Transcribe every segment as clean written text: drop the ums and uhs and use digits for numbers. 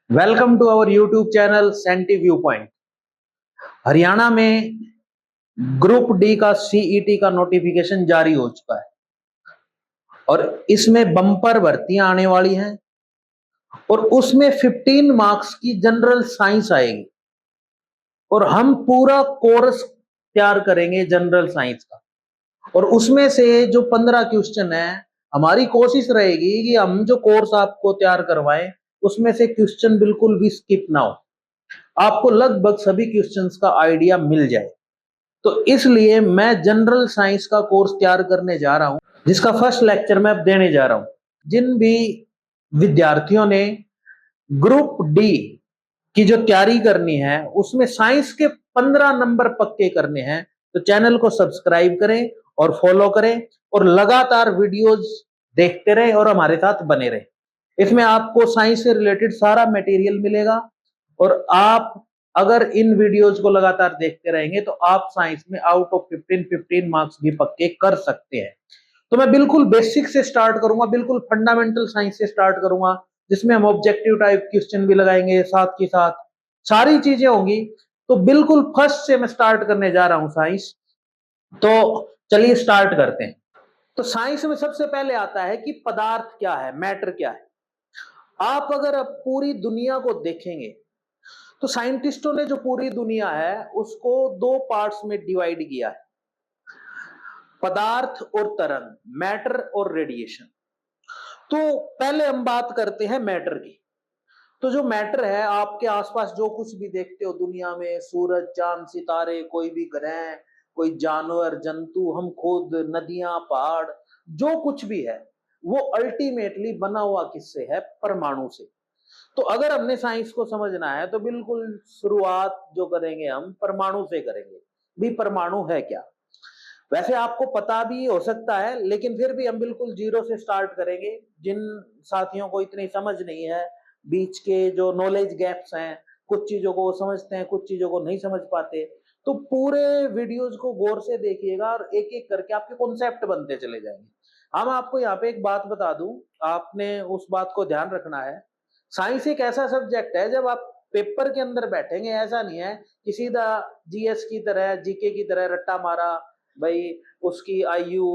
Welcome to our YouTube channel सेंटी view point. Haryana में group D का सीईटी का नोटिफिकेशन जारी हो चुका है और इसमें बम्पर भर्तियां आने वाली हैं और उसमें 15 मार्क्स की जनरल साइंस आएगी और हम पूरा कोर्स तैयार करेंगे जनरल साइंस का। और उसमें से जो 15 क्वेश्चन है, हमारी कोशिश रहेगी कि हम जो कोर्स आपको तैयार करवाएं उसमें से क्वेश्चन बिल्कुल भी स्किप ना हो, आपको लगभग सभी क्वेश्चंस का आइडिया मिल जाए। तो इसलिए मैं जनरल साइंस का कोर्स तैयार करने जा रहा हूं, जिसका फर्स्ट लेक्चर मैं अब देने जा रहा हूं। जिन भी विद्यार्थियों ने ग्रुप डी की जो तैयारी करनी है उसमें साइंस के 15 नंबर पक्के करने हैं, तो चैनल को सब्सक्राइब करें और फॉलो करें और लगातार वीडियोस देखते रहें और हमारे साथ बने रहें। इसमें आपको साइंस से रिलेटेड सारा मटेरियल मिलेगा और आप अगर इन वीडियोस को लगातार देखते रहेंगे तो आप साइंस में आउट ऑफ 15 मार्क्स भी पक्के कर सकते हैं। तो मैं बिल्कुल बेसिक से स्टार्ट करूंगा, बिल्कुल फंडामेंटल साइंस से स्टार्ट करूंगा, जिसमें हम ऑब्जेक्टिव टाइप क्वेश्चन भी लगाएंगे, साथ के साथ सारी चीजें होंगी। तो बिल्कुल फर्स्ट से मैं स्टार्ट करने जा रहा हूं साइंस। तो चलिए स्टार्ट करते हैं। तो साइंस में सबसे पहले आता है कि पदार्थ क्या है, मैटर क्या है। आप अगर अब पूरी दुनिया को देखेंगे तो साइंटिस्टों ने जो पूरी दुनिया है उसको दो पार्ट्स में डिवाइड किया है, पदार्थ और तरंग, मैटर और रेडिएशन। तो पहले हम बात करते हैं मैटर की। तो जो मैटर है, आपके आसपास जो कुछ भी देखते हो दुनिया में, सूरज, चांद, सितारे, कोई भी ग्रह, कोई जानवर, जंतु, हम खुद, नदियां, पहाड़, जो कुछ भी है वो अल्टीमेटली बना हुआ किससे है? परमाणु से। तो अगर हमने साइंस को समझना है तो बिल्कुल शुरुआत जो करेंगे हम परमाणु से करेंगे। भी परमाणु है क्या? वैसे आपको पता भी हो सकता है, लेकिन फिर भी हम बिल्कुल जीरो से स्टार्ट करेंगे। जिन साथियों को इतनी समझ नहीं है, बीच के जो नॉलेज गैप्स हैं, कुछ चीजों को वो समझते हैं, कुछ चीजों को नहीं समझ पाते, तो पूरे वीडियोस को गौर से देखिएगा और एक एक करके आपके कॉन्सेप्ट बनते चले जाएंगे। हम आपको यहाँ पे एक बात बता दूं, आपने उस बात को ध्यान रखना है। साइंस एक ऐसा सब्जेक्ट है, जब आप पेपर के अंदर बैठेंगे ऐसा नहीं है कि सीधा जीएस की तरह, जीके की तरह रट्टा मारा, भाई उसकी आयु,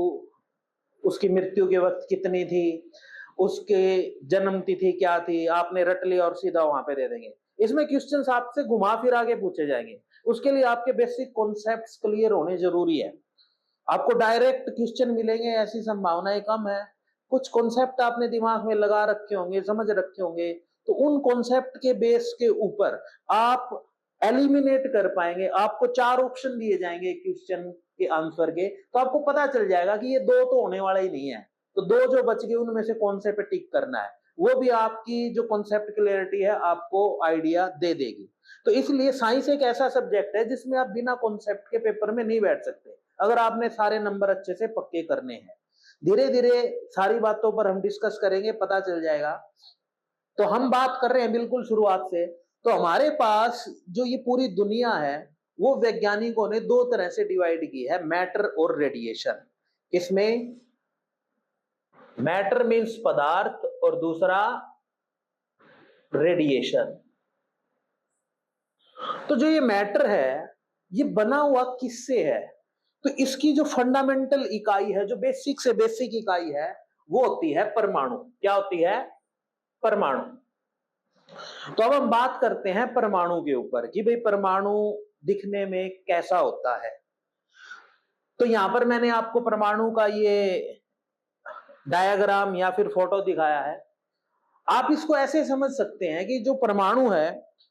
उसकी मृत्यु के वक्त कितनी थी, उसके जन्म तिथि क्या थी, आपने रट लिया और सीधा वहां पे दे देंगे। इसमें क्वेश्चंस आपसे घुमा फिरा के पूछे जाएंगे। उसके लिए आपके बेसिक कॉन्सेप्ट्स क्लियर होने जरूरी है। आपको डायरेक्ट क्वेश्चन मिलेंगे ऐसी संभावनाएं कम है। कुछ कॉन्सेप्ट आपने दिमाग में लगा रखे होंगे, समझ रखे होंगे, तो उन कॉन्सेप्ट के बेस के ऊपर आप एलिमिनेट कर पाएंगे। आपको 4 ऑप्शन दिए जाएंगे क्वेश्चन के आंसर के, तो आपको पता चल जाएगा कि ये 2 तो होने वाला ही नहीं है, तो 2 जो बच गए उनमें से कौन से पे टिक करना है। वो भी आपकी जो कॉन्सेप्ट क्लियरिटी है आपको आइडिया दे देगी। तो इसलिए साइंस एक ऐसा सब्जेक्ट है जिसमें आप बिना कॉन्सेप्ट के पेपर में नहीं बैठ सकते, अगर आपने सारे नंबर अच्छे से पक्के करने हैं। धीरे धीरे सारी बातों पर हम डिस्कस करेंगे, पता चल जाएगा। तो हम बात कर रहे हैं बिल्कुल शुरुआत से। तो हमारे पास जो ये पूरी दुनिया है वो वैज्ञानिकों ने 2 तरह से डिवाइड की है, मैटर और रेडिएशन। इसमें मैटर मीन्स पदार्थ और दूसरा रेडिएशन। तो जो ये मैटर है ये बना हुआ किससे है? तो इसकी जो फंडामेंटल इकाई है, जो बेसिक से बेसिक इकाई है, वो होती है परमाणु। क्या होती है? परमाणु। तो अब हम बात करते हैं परमाणु के ऊपर कि भाई परमाणु दिखने में कैसा होता है। तो यहां पर मैंने आपको परमाणु का ये डायग्राम या फिर फोटो दिखाया है। आप इसको ऐसे समझ सकते हैं कि जो परमाणु है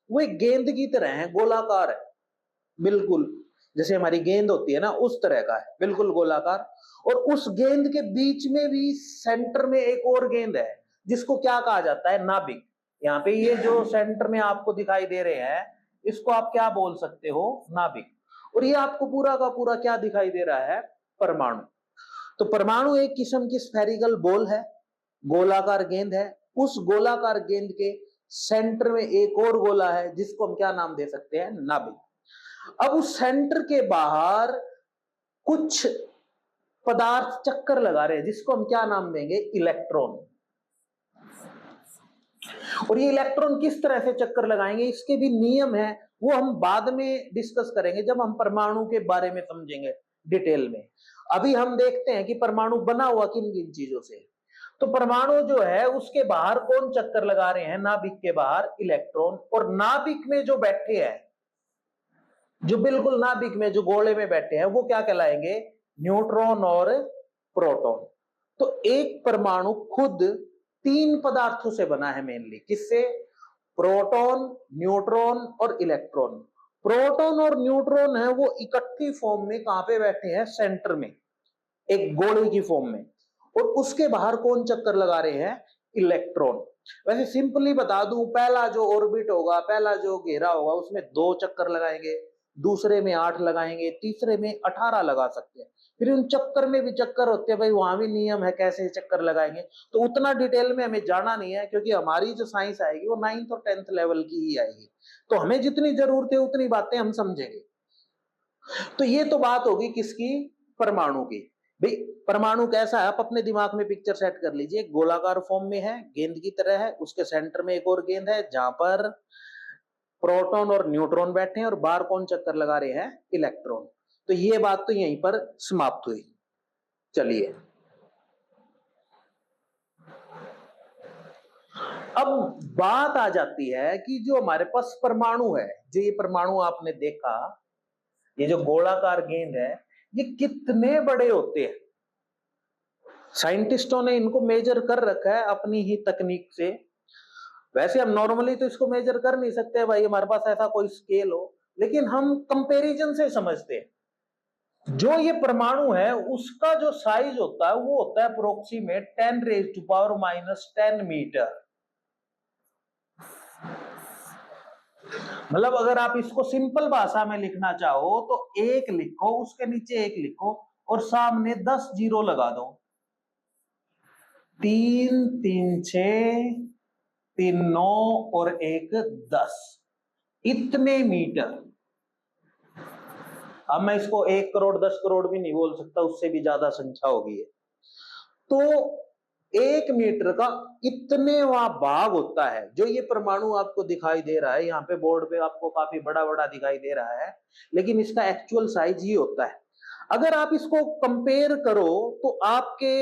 वो एक गेंद की तरह है, गोलाकार है, बिल्कुल जैसे हमारी गेंद होती है ना, उस तरह का है, बिल्कुल गोलाकार। और उस गेंद के बीच में भी सेंटर में एक और गेंद है, जिसको क्या कहा जाता है? नाभिक। यहाँ पे ये जो सेंटर में आपको दिखाई दे रहे हैं, इसको आप क्या बोल सकते हो? नाभिक। और ये आपको पूरा का पूरा क्या दिखाई दे रहा है? परमाणु। तो परमाणु एक किस्म की स्फेरिकल बॉल है, गोलाकार गेंद है। उस गोलाकार गेंद के सेंटर में एक और गोला है, जिसको हम क्या नाम दे सकते हैं? नाभिक। अब उस सेंटर के बाहर कुछ पदार्थ चक्कर लगा रहे हैं, जिसको हम क्या नाम देंगे? इलेक्ट्रॉन। और ये इलेक्ट्रॉन किस तरह से चक्कर लगाएंगे, इसके भी नियम है, वो हम बाद में डिस्कस करेंगे जब हम परमाणु के बारे में समझेंगे डिटेल में। अभी हम देखते हैं कि परमाणु बना हुआ किन किन चीजों से। तो परमाणु जो है उसके बाहर कौन चक्कर लगा रहे हैं, नाभिक के बाहर इलेक्ट्रॉन, और नाभिक में जो बैठे हैं, जो बिल्कुल नाभिक में जो गोले में बैठे हैं, वो क्या कहलाएंगे, न्यूट्रॉन और प्रोटॉन। तो एक परमाणु खुद 3 पदार्थों से बना है मेनली, किससे, प्रोटॉन, न्यूट्रॉन और इलेक्ट्रॉन। प्रोटॉन और न्यूट्रॉन है वो इकट्ठी फॉर्म में कहां पे बैठे हैं, सेंटर में, एक गोले की फॉर्म में, और उसके बाहर कौन चक्कर लगा रहे हैं, इलेक्ट्रॉन। वैसे सिंपली बता दूं, पहला जो ऑर्बिट होगा, पहला जो घेरा होगा, उसमें 2 चक्कर लगाएंगे, दूसरे में 8 लगाएंगे, तीसरे में 18 लगा सकते हैं। फिर उन चक्कर में भी चक्कर होते हैं भाई, वहां भी नियम है कैसे चक्कर लगाएंगे, तो उतना डिटेल में हमें जाना नहीं है, क्योंकि हमारी जो साइंस आएगी वो 9th और 10th लेवल की ही आएगी। तो हमें जितनी जरूरत है उतनी बातें हम समझेंगे। तो ये तो बात होगी किसकी, परमाणु की। भाई परमाणु कैसा है, आप अपने दिमाग में पिक्चर सेट कर लीजिए, गोलाकार फॉर्म में है, गेंद की तरह है, उसके सेंटर में एक और गेंद है जहां पर प्रोटॉन और न्यूट्रॉन बैठे हैं, और बाहर कौन चक्कर लगा रहे हैं, इलेक्ट्रॉन। तो ये बात तो यहीं पर समाप्त हुई। चलिए अब बात आ जाती है कि जो हमारे पास परमाणु है, जो ये परमाणु आपने देखा, ये जो गोलाकार गेंद है, ये कितने बड़े होते हैं। साइंटिस्टों ने इनको मेजर कर रखा है अपनी ही तकनीक से। वैसे हम नॉर्मली तो इसको मेजर कर नहीं सकते भाई, हमारे पास ऐसा कोई स्केल हो, लेकिन हम कंपैरिजन से समझते हैं। जो ये परमाणु है उसका जो साइज होता है वो होता है अप्रोक्सीमेट 10⁻⁻10 मीटर। मतलब अगर आप इसको सिंपल भाषा में लिखना चाहो तो 1 लिखो, उसके नीचे 1 लिखो और सामने 10 जीरो लगा दो। 3 3 6 3 9 और 1 10, इतने मीटर। अब मैं इसको 1 करोड़ 10 करोड़ भी नहीं बोल सकता, उससे भी ज्यादा संख्या होगी है। तो 1 मीटर का इतनेवा भाग होता है। जो ये परमाणु आपको दिखाई दे रहा है यहाँ पे बोर्ड पे, आपको काफी बड़ा बड़ा दिखाई दे रहा है, लेकिन इसका एक्चुअल साइज ये होता है। अगर आप इसको कंपेयर करो तो आपके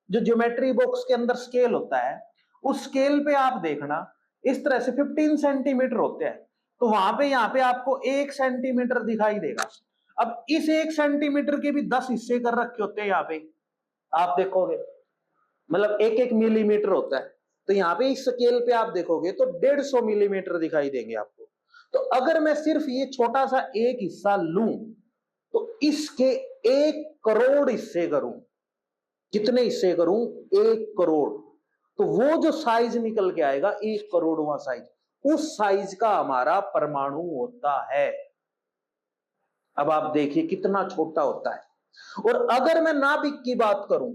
जो ज्योमेट्री बॉक्स के अंदर स्केल होता है, उस स्केल पे आप देखना इस तरह से 15 सेंटीमीटर होते हैं, तो वहां पे यहाँ पे आपको 1 सेंटीमीटर दिखाई देगा। अब इस 1 सेंटीमीटर के भी 10 हिस्से कर रखे होते हैं यहाँ पे, आप देखोगे मतलब 1-1 मिलीमीटर होता है। तो यहाँ पे इस स्केल पे आप देखोगे तो 150 मिलीमीटर दिखाई देंगे आपको। तो अगर मैं सिर्फ ये छोटा सा एक हिस्सा लूं तो इसके 1 करोड़ हिस्से करूं, कितने हिस्से करूं, 1 करोड़, तो वो जो साइज निकल के आएगा 1 करोड़वां साइज, उस साइज का हमारा परमाणु होता है। अब आप देखिए कितना छोटा होता है। और अगर मैं नाभिक की बात करूं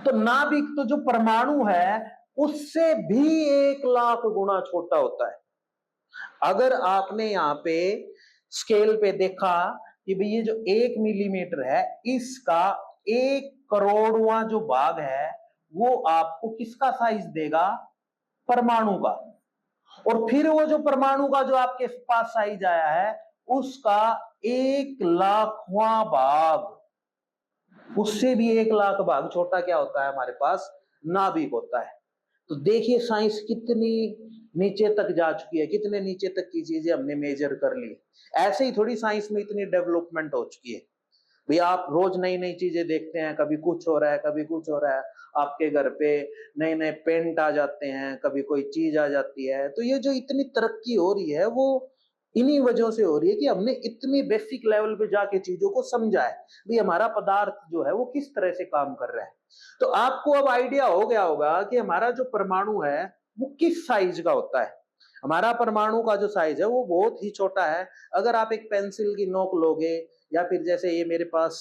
तो नाभिक तो जो परमाणु है उससे भी 1 लाख गुना छोटा होता है। अगर आपने यहां पे स्केल पे देखा कि भाई ये जो 1 मिलीमीटर है, इसका 1 करोड़वां जो भाग है वो आपको किसका साइज देगा, परमाणु का। और फिर वो जो परमाणु का जो आपके पास साइज आया है उसका 1 लाखवां भाग, उससे भी 1 लाख भाग छोटा क्या होता है, हमारे पास नाभिक होता है। तो देखिए साइंस कितनी नीचे तक जा चुकी है, कितने नीचे तक की चीजें हमने मेजर कर ली। ऐसे ही थोड़ी साइंस में इतनी डेवलपमेंट हो चुकी है। भैया आप रोज नई नई चीजें देखते हैं, कभी कुछ हो रहा है कभी कुछ हो रहा है, आपके घर पे नए नए पेंट आ जाते हैं, कभी कोई चीज आ जाती है। तो ये जो इतनी तरक्की हो रही है वो इन्हीं वजहों से हो रही है कि हमने इतनी बेसिक लेवल पे जाके चीजों को समझा है, भी हमारा पदार्थ जो है वो किस तरह से काम कर रहा है। तो आपको अब आइडिया हो गया होगा कि हमारा जो परमाणु है वो किस साइज का होता है। हमारा परमाणु का जो साइज है वो बहुत ही छोटा है। अगर आप एक पेंसिल की नोक लोगे, या फिर जैसे ये मेरे पास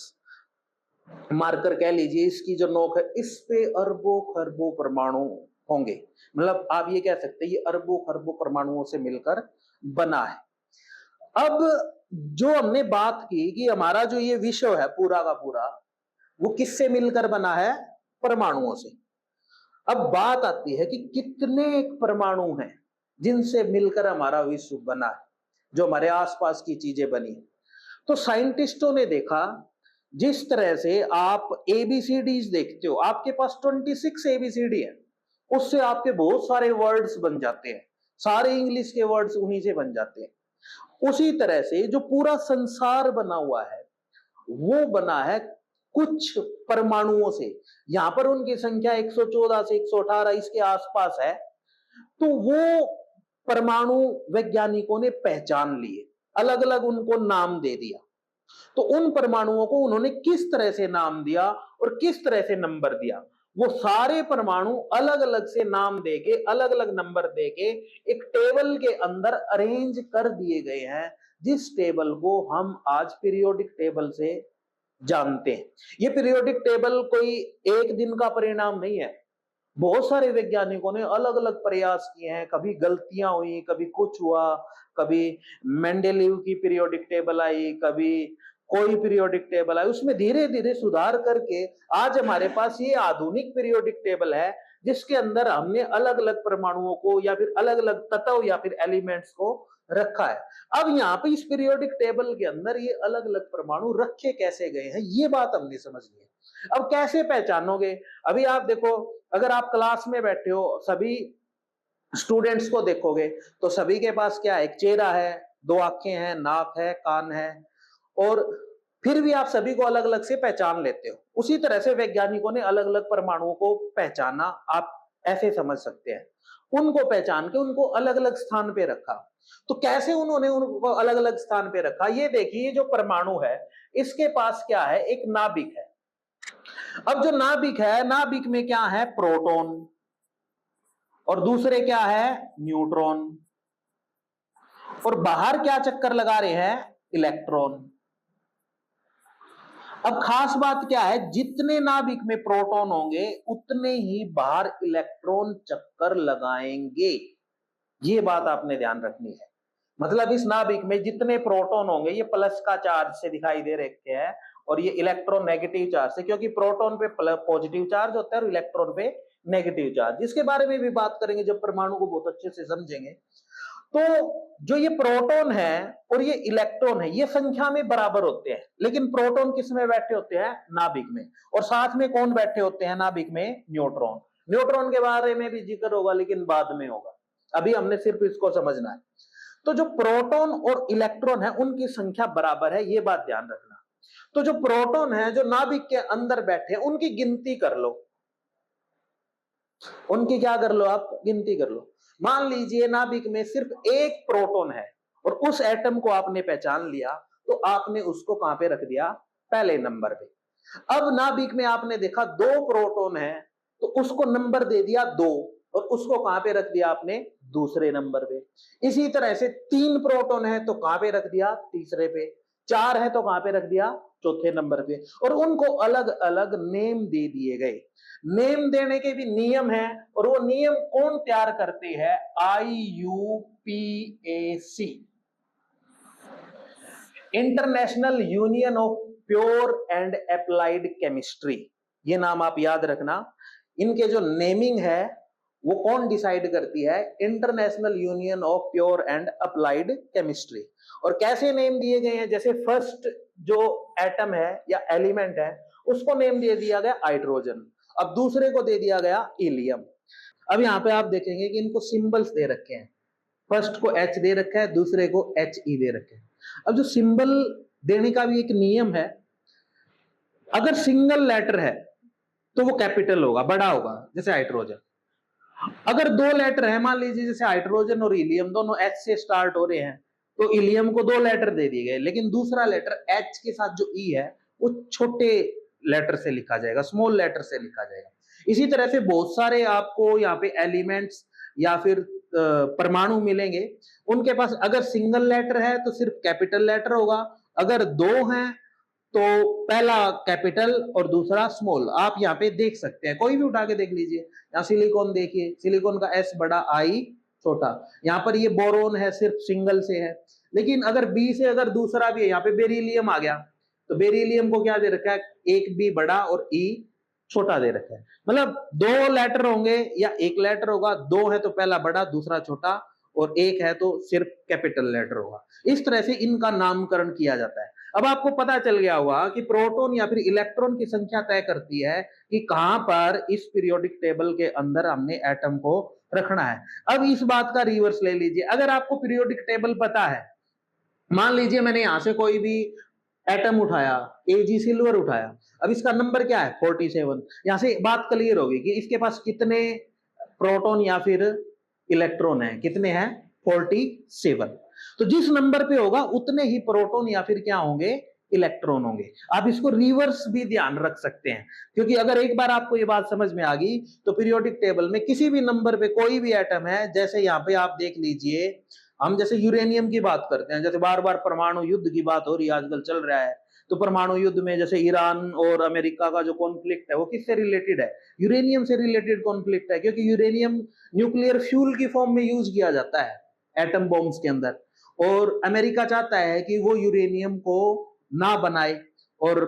मार्कर कह लीजिए, इसकी जो नोक है इस पे अरबों खरबों परमाणु होंगे। मतलब आप ये कह सकते हैं ये अरबों खरबों परमाणुओं से मिलकर बना है। अब जो हमने बात की कि हमारा जो ये विश्व है पूरा का पूरा वो किससे मिलकर बना है, परमाणुओं से। अब बात आती है कि कितने परमाणु हैं जिनसे मिलकर हमारा विश्व बना है, जो हमारे आसपास की चीजें बनी है। तो साइंटिस्टों ने देखा, जिस तरह से आप एबीसीडीज देखते हो, आपके पास 26 एबीसीडी है, उससे आपके बहुत सारे वर्ड्स बन जाते हैं, सारे इंग्लिश के वर्ड्स उन्हीं से बन जाते हैं। उसी तरह से जो पूरा संसार बना हुआ है वो बना है कुछ परमाणुओं से। यहां पर उनकी संख्या 114 से 118 इसके आसपास है। तो वो परमाणु वैज्ञानिकों ने पहचान लिए, अलग अलग उनको नाम दे दिया। तो उन परमाणुओं को उन्होंने किस तरह से नाम दिया और किस तरह से नंबर दिया, वो सारे परमाणु अलग अलग से नाम देके, अलग अलग नंबर देके एक टेबल के अंदर अरेंज कर दिए गए हैं, जिस टेबल को हम आज पीरियोडिक टेबल से जानते हैं। ये पीरियोडिक टेबल कोई एक दिन का परिणाम नहीं है। बहुत सारे वैज्ञानिकों ने अलग अलग प्रयास किए हैं, कभी गलतियां हुई, कभी कुछ हुआ, कभी मेंडेलीव की पीरियोडिक टेबल आई, कभी कोई पीरियोडिक टेबल आई, उसमें धीरे धीरे सुधार करके आज हमारे पास ये आधुनिक पीरियोडिक टेबल है, जिसके अंदर हमने अलग अलग परमाणुओं को या फिर अलग अलग तत्व या फिर एलिमेंट्स को रखा है। अब यहाँ पे इस पीरियोडिक टेबल के अंदर ये अलग अलग परमाणु रखे कैसे गए हैं, ये बात हमने समझ ली है। अब कैसे पहचानोगे? अभी आप देखो, अगर आप क्लास में बैठे हो, सभी स्टूडेंट्स को देखोगे तो सभी के पास क्या है? एक चेहरा है, दो आंखें हैं, नाक है, कान है, और फिर भी आप सभी को अलग अलग से पहचान लेते हो। उसी तरह से वैज्ञानिकों ने अलग अलग परमाणुओं को पहचाना, आप ऐसे समझ सकते हैं। उनको पहचान के उनको अलग अलग स्थान पे रखा। तो कैसे उन्होंने उनको अलग अलग स्थान पे रखा? ये देखिए, जो परमाणु है इसके पास क्या है? एक नाभिक है। अब जो नाभिक है, नाभिक में क्या है? प्रोटॉन, और दूसरे क्या है? न्यूट्रॉन, और बाहर क्या चक्कर लगा रहे हैं? इलेक्ट्रॉन। अब खास बात क्या है? जितने नाभिक में प्रोटॉन होंगे उतने ही बाहर इलेक्ट्रॉन चक्कर लगाएंगे। ये बात आपने ध्यान रखनी है। मतलब इस नाभिक में जितने प्रोटॉन होंगे, ये प्लस का चार्ज से दिखाई दे रखे हैं, और ये इलेक्ट्रॉन नेगेटिव चार्ज से, क्योंकि प्रोटॉन पे पॉजिटिव चार्ज होता है और इलेक्ट्रॉन पे नेगेटिव चार्ज, जिसके बारे में भी बात करेंगे जब परमाणु को बहुत अच्छे से समझेंगे। तो जो ये प्रोटॉन है और ये इलेक्ट्रॉन है, ये संख्या में बराबर होते हैं, लेकिन प्रोटॉन किस में बैठे होते हैं? नाभिक में। और साथ में कौन बैठे होते हैं नाभिक में? न्यूट्रॉन। न्यूट्रॉन के बारे में भी जिक्र होगा, लेकिन बाद में होगा, अभी हमने सिर्फ इसको समझना है। तो जो प्रोटॉन और इलेक्ट्रॉन है उनकी संख्या बराबर है, ये बात ध्यान रखना। तो जो प्रोटॉन है जो नाभिक के अंदर बैठे, उनकी गिनती कर लो। उनकी क्या कर लो? आप गिनती कर लो। मान लीजिए नाभिक में सिर्फ एक प्रोटॉन है और उस एटम को आपने पहचान लिया, तो आपने उसको कहां पे रख दिया? पहले नंबर पे। अब नाभिक में आपने देखा दो प्रोटॉन है, तो उसको नंबर दे दिया 2, और उसको कहां पे रख दिया आपने? दूसरे नंबर पे। इसी तरह से 3 प्रोटॉन है तो कहां पे रख दिया? तीसरे पे। 4 है तो कहां पे रख दिया? चौथे नंबर पे। और उनको अलग अलग नेम दे दिए गए। नेम देने के भी नियम है, और वो नियम कौन तैयार करते हैं? IUPAC, international union of pure and applied chemistry. ये नाम आप याद रखना। इनके जो नेमिंग है वो कौन डिसाइड करती है? International union of pure and applied chemistry. और कैसे नेम दिए गए हैं? जैसे फर्स्ट जो एटम है या एलिमेंट है उसको नेम दे दिया गया हाइड्रोजन, अब दूसरे को दे दिया गया हीलियम। अब यहाँ पे आप देखेंगे कि इनको सिंबल्स दे रखे हैं। फर्स्ट को H दे रखा है, दूसरे को HE दे रखे हैं। अब जो सिंबल देने का भी एक नियम है, अगर सिंगल लेटर है तो वो कैपिटल होगा, बड़ा होगा, जैसे हाइड्रोजन। अगर 2 लेटर है, मान लीजिए जैसे हाइड्रोजन और हीलियम दोनों H से स्टार्ट हो रहे हैं, तो हीलियम को 2 लेटर दे दिए गए, लेकिन दूसरा लेटर H के साथ जो E है वो छोटे लेटर से लिखा जाएगा, स्मॉल लेटर से लिखा जाएगा। इसी तरह से बहुत सारे आपको यहाँ पे एलिमेंट्स या फिर परमाणु मिलेंगे, उनके पास अगर सिंगल लेटर है तो सिर्फ कैपिटल लेटर होगा, अगर 2 हैं तो पहला कैपिटल और दूसरा स्मॉल। आप यहाँ पे देख सकते हैं, कोई भी उठा के देख लीजिए। यहाँ सिलिकॉन देखिए, सिलिकॉन का S बड़ा, I छोटा। यहाँ पर ये बोरोन है, सिर्फ सिंगल से है, लेकिन अगर B से अगर दूसरा भी है, यहाँ पे बेरिलियम आ गया, तो बेरिलियम को क्या दे रखा है? एक B बड़ा और E छोटा दे रखा है, मतलब 2 लेटर होंगे या 1 लेटर होगा, 2 है तो पहला बड़ा दूसरा छोटा, और 1 है तो सिर्फ कैपिटल लेटर होगा। इस तरह से इनका नामकरण किया जाता है। अब आपको पता चल गया होगा कि प्रोटॉन या फिर इलेक्ट्रॉन की संख्या तय करती है कि कहां पर इस पीरियोडिक टेबल के अंदर हमने एटम को रखना है। अब इस बात का रिवर्स ले लीजिए, अगर आपको पीरियोडिक टेबल पता है, मान लीजिए मैंने यहां से कोई भी एटम उठाया, एजी सिल्वर उठाया, अब इसका नंबर क्या है 47, यहां से बात क्लियर होगी कि इसके पास कितने प्रोटॉन या फिर इलेक्ट्रॉन है, कितने हैं 47। तो जिस नंबर पे होगा उतने ही प्रोटॉन या फिर क्या होंगे, इलेक्ट्रॉन होंगे। आप इसको रिवर्स भी ध्यान रख सकते हैं, क्योंकि अगर एक बार आपको ये बात समझ में आ गई तो पीरियोडिक टेबल में किसी भी नंबर पे कोई भी एटम है, जैसे यहाँ पे आप देख लीजिए, हम जैसे यूरेनियम की बात करते हैं, जैसे बार बार परमाणु युद्ध की बात हो रही है आजकल चल रहा है, तो परमाणु युद्ध में जैसे ईरान और अमेरिका का जो कॉन्फ्लिक्ट है वो किससे रिलेटेड है, यूरेनियम से रिलेटेड कॉन्फ्लिक्ट है, क्योंकि यूरेनियम न्यूक्लियर फ्यूल की फॉर्म में यूज किया जाता है एटम बॉम्ब्स के अंदर, और अमेरिका चाहता है कि वो यूरेनियम को ना बनाए और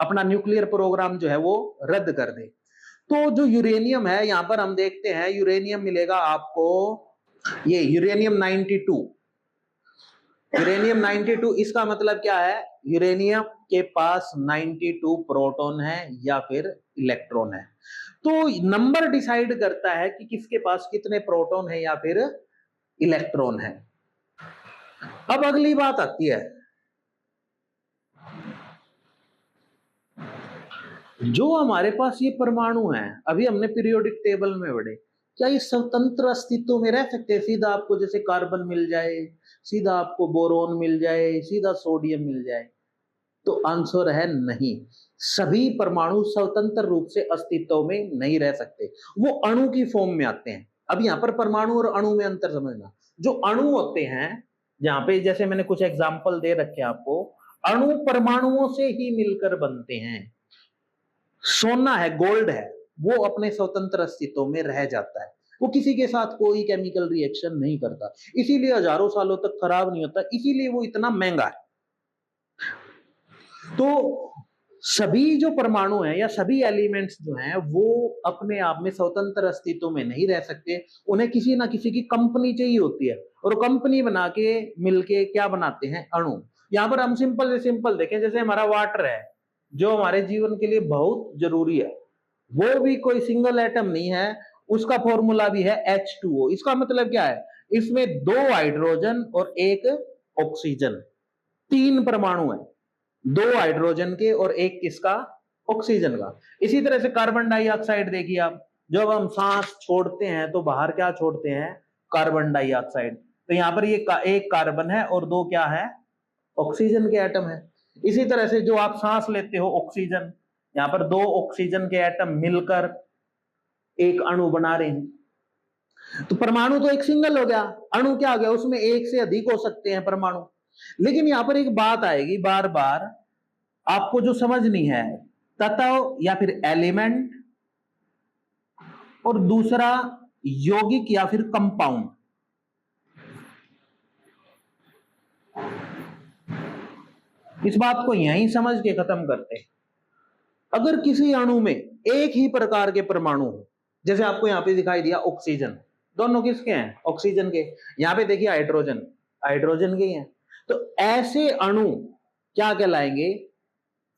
अपना न्यूक्लियर प्रोग्राम जो है वो रद्द कर दे। तो जो यूरेनियम है, यहां पर हम देखते हैं यूरेनियम मिलेगा आपको, ये यूरेनियम 92, यूरेनियम 92, इसका मतलब क्या है, यूरेनियम के पास 92 प्रोटॉन है या फिर इलेक्ट्रॉन है। तो नंबर डिसाइड करता है कि किसके पास कितने प्रोटॉन है या फिर इलेक्ट्रॉन है। अब अगली बात आती है, जो हमारे पास ये परमाणु है, अभी हमने पीरियोडिक टेबल में पढ़े, क्या ये स्वतंत्र अस्तित्व में रह सकते हैं? सीधा आपको जैसे कार्बन मिल जाए, सीधा आपको बोरोन मिल जाए, सीधा सोडियम मिल जाए? तो आंसर है नहीं। सभी परमाणु स्वतंत्र रूप से अस्तित्व में नहीं रह सकते, वो अणु की फॉर्म में आते हैं। अब यहाँ पर परमाणु और अणु में अंतर समझना। जो अणु होते हैं, जहां पे जैसे मैंने कुछ एग्जाम्पल दे रखे हैं आपको, अणु परमाणुओं से ही मिलकर बनते हैं। सोना है, गोल्ड है, वो अपने स्वतंत्र अस्तित्व में रह जाता है, वो किसी के साथ कोई केमिकल रिएक्शन नहीं करता, इसीलिए हजारों सालों तक खराब नहीं होता, इसीलिए वो इतना महंगा है। तो सभी जो परमाणु हैं या सभी एलिमेंट्स जो हैं वो अपने आप में स्वतंत्र अस्तित्व में नहीं रह सकते, उन्हें किसी ना किसी की कंपनी चाहिए होती है, और कंपनी बना के मिलके क्या बनाते हैं, अणु। यहाँ पर हम सिंपल से सिंपल देखें, जैसे हमारा वाटर है जो हमारे जीवन के लिए बहुत जरूरी है, वो भी कोई सिंगल एटम नहीं है, उसका फॉर्मूला भी है H2O। इसका मतलब क्या है, इसमें 2 हाइड्रोजन और 1 ऑक्सीजन, 3 परमाणु है, 2 हाइड्रोजन के और 1 किसका, ऑक्सीजन का। इसी तरह से कार्बन डाइऑक्साइड देखिए आप, जब हम सांस छोड़ते हैं तो बाहर क्या छोड़ते हैं, कार्बन डाइऑक्साइड। तो यहाँ पर ये एक कार्बन है और 2 क्या है, ऑक्सीजन के एटम है। इसी तरह से जो आप सांस लेते हो ऑक्सीजन, यहाँ पर 2 ऑक्सीजन के एटम मिलकर एक अणु बना रहे हैं। तो परमाणु तो एक सिंगल हो गया, अणु क्या हो गया, उसमें एक से अधिक हो सकते हैं परमाणु। लेकिन यहां पर एक बात आएगी बार बार आपको जो समझनी है, तत्व या फिर एलिमेंट, और दूसरा यौगिक या फिर कंपाउंड। इस बात को यहीं समझ के खत्म करते हैं। अगर किसी अणु में एक ही प्रकार के परमाणु हो, जैसे आपको यहां पे दिखाई दिया ऑक्सीजन, दोनों किसके हैं, ऑक्सीजन के, यहां पे देखिए हाइड्रोजन, हाइड्रोजन के हैं, तो ऐसे अणु क्या कहलाएंगे,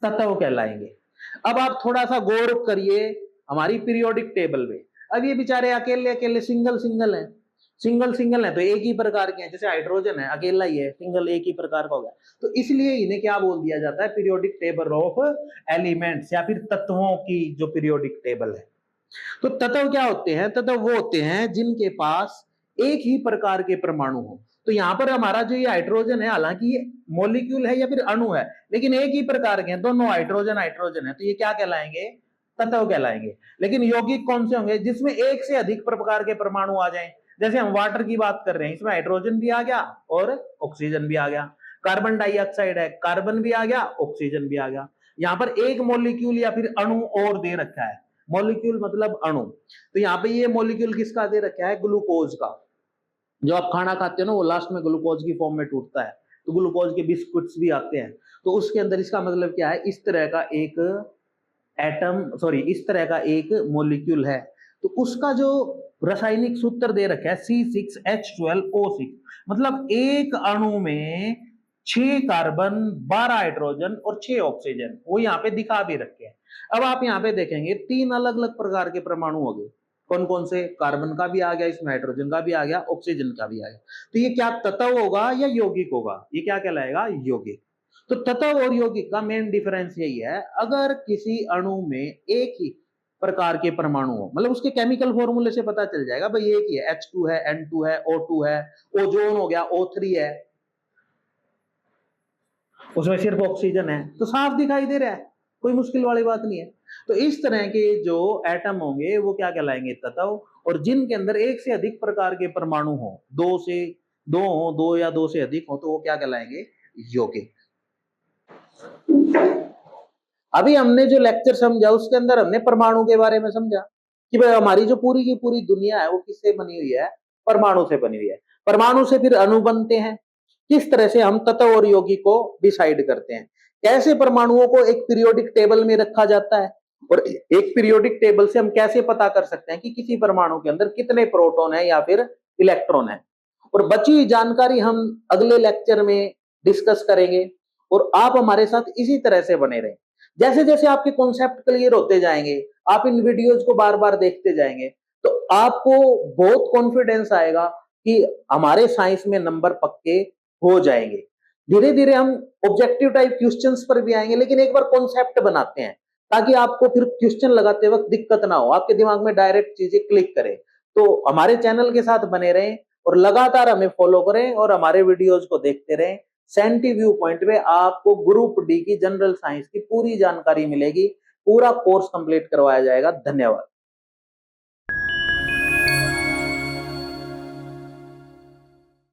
तत्व कहलाएंगे। अब आप थोड़ा सा गौर करिए हमारी पीरियोडिक टेबल में, अब ये बेचारे अकेले अकेले सिंगल सिंगल हैं, सिंगल सिंगल है तो एक ही प्रकार के हैं, जैसे हाइड्रोजन है अकेला ही है, सिंगल एक ही प्रकार का हो गया, तो इसलिए इन्हें क्या बोल दिया जाता है, पीरियोडिक टेबल ऑफ एलिमेंट्स या फिर तत्वों की जो पीरियोडिक टेबल है। तो तत्व क्या होते हैं, तत्व वो होते हैं जिनके पास एक ही प्रकार के परमाणु हो। तो यहाँ पर हमारा जो ये हाइड्रोजन है, हालांकि ये मॉलिक्यूल है या फिर अणु है, लेकिन एक ही प्रकार के हैं, दोनों हाइड्रोजन हाइड्रोजन है, तो ये क्या कहलाएंगे, तत्व कहलाएंगे। लेकिन यौगिक कौन से होंगे, जिसमें एक से अधिक प्रकार के परमाणु आ जाएं, जैसे हम वाटर की बात कर रहे हैं, इसमें हाइड्रोजन भी आ गया और ऑक्सीजन भी आ गया। कार्बन डाइऑक्साइड है, कार्बन भी आ गया, ऑक्सीजन भी आ गया। यहाँ पर एक मॉलिक्यूल या फिर अणु और दे रखा है, मॉलिक्यूल मतलब अणु, तो यहाँ पे ये मॉलिक्यूल किसका दे रखा है, ग्लूकोज का। जो आप खाना खाते हो ना, वो लास्ट में ग्लूकोज की फॉर्म में टूटता है, तो ग्लूकोज के बिस्कुट्स भी आते हैं, तो उसके अंदर इसका मतलब क्या है, इस तरह का एक एटम सॉरी इस तरह का एक मॉलिक्यूल है, तो उसका जो रासायनिक सूत्र दे रखा है C6H12O6, मतलब एक अणु में 6 कार्बन, 12 हाइड्रोजन और 6 ऑक्सीजन, वो यहाँ पे दिखा भी रखे हैं। अब आप यहाँ पे देखेंगे 3 अलग अलग प्रकार के परमाणु हो गए। कौन कौन से? कार्बन का भी आ गया, इसमें हाइड्रोजन का भी आ गया, ऑक्सीजन का भी आ गया। तो ये क्या तत्व होगा या यौगिक होगा? ये क्या कहलाएगा? यौगिक। तो तत्व और यौगिक का मेन डिफरेंस यही है, अगर किसी अणु में एक ही प्रकार के परमाणु हो, मतलब उसके केमिकल फॉर्मूले से पता चल जाएगा भाई एक ही है, H2 है, N2 है, O2 है, ओजोन हो गया, O3 है, उसमें सिर्फ ऑक्सीजन है, तो साफ दिखाई दे रहा है, कोई मुश्किल वाली बात नहीं है। तो इस तरह के जो एटम होंगे वो क्या कहलाएंगे? तत्व। और जिनके अंदर एक से अधिक प्रकार के परमाणु हो, दो या दो से अधिक हो, तो वो क्या कहलाएंगे? यौगिक। अभी हमने जो लेक्चर समझा उसके अंदर हमने परमाणु के बारे में समझा कि भाई हमारी जो पूरी की पूरी दुनिया है वो किससे बनी हुई है? परमाणु से बनी हुई है। परमाणु से फिर अणु बनते हैं। किस तरह से हम तत्व और यौगिक को डिसाइड करते हैं, कैसे परमाणुओं को एक पीरियोडिक टेबल में रखा जाता है, और एक पीरियोडिक टेबल से हम कैसे पता कर सकते हैं कि किसी परमाणु के अंदर कितने प्रोटॉन है या फिर इलेक्ट्रॉन है। और बची हुई जानकारी हम अगले लेक्चर में डिस्कस करेंगे, और आप हमारे साथ इसी तरह से बने रहें। जैसे जैसे आपके कॉन्सेप्ट क्लियर होते जाएंगे, आप इन वीडियोज को बार बार देखते जाएंगे, तो आपको बहुत कॉन्फिडेंस आएगा कि हमारे साइंस में नंबर पक्के हो जाएंगे। धीरे धीरे हम ऑब्जेक्टिव टाइप क्वेश्चंस पर भी आएंगे, लेकिन एक बार कॉन्सेप्ट बनाते हैं ताकि आपको फिर क्वेश्चन लगाते वक्त दिक्कत ना हो, आपके दिमाग में डायरेक्ट चीजें क्लिक करें। तो हमारे चैनल के साथ बने रहें और लगातार हमें फॉलो करें और हमारे वीडियोज को देखते रहें। सेंटी व्यू पॉइंट पे आपको ग्रुप डी की जनरल साइंस की पूरी जानकारी मिलेगी, पूरा कोर्स कंप्लीट करवाया जाएगा। धन्यवाद।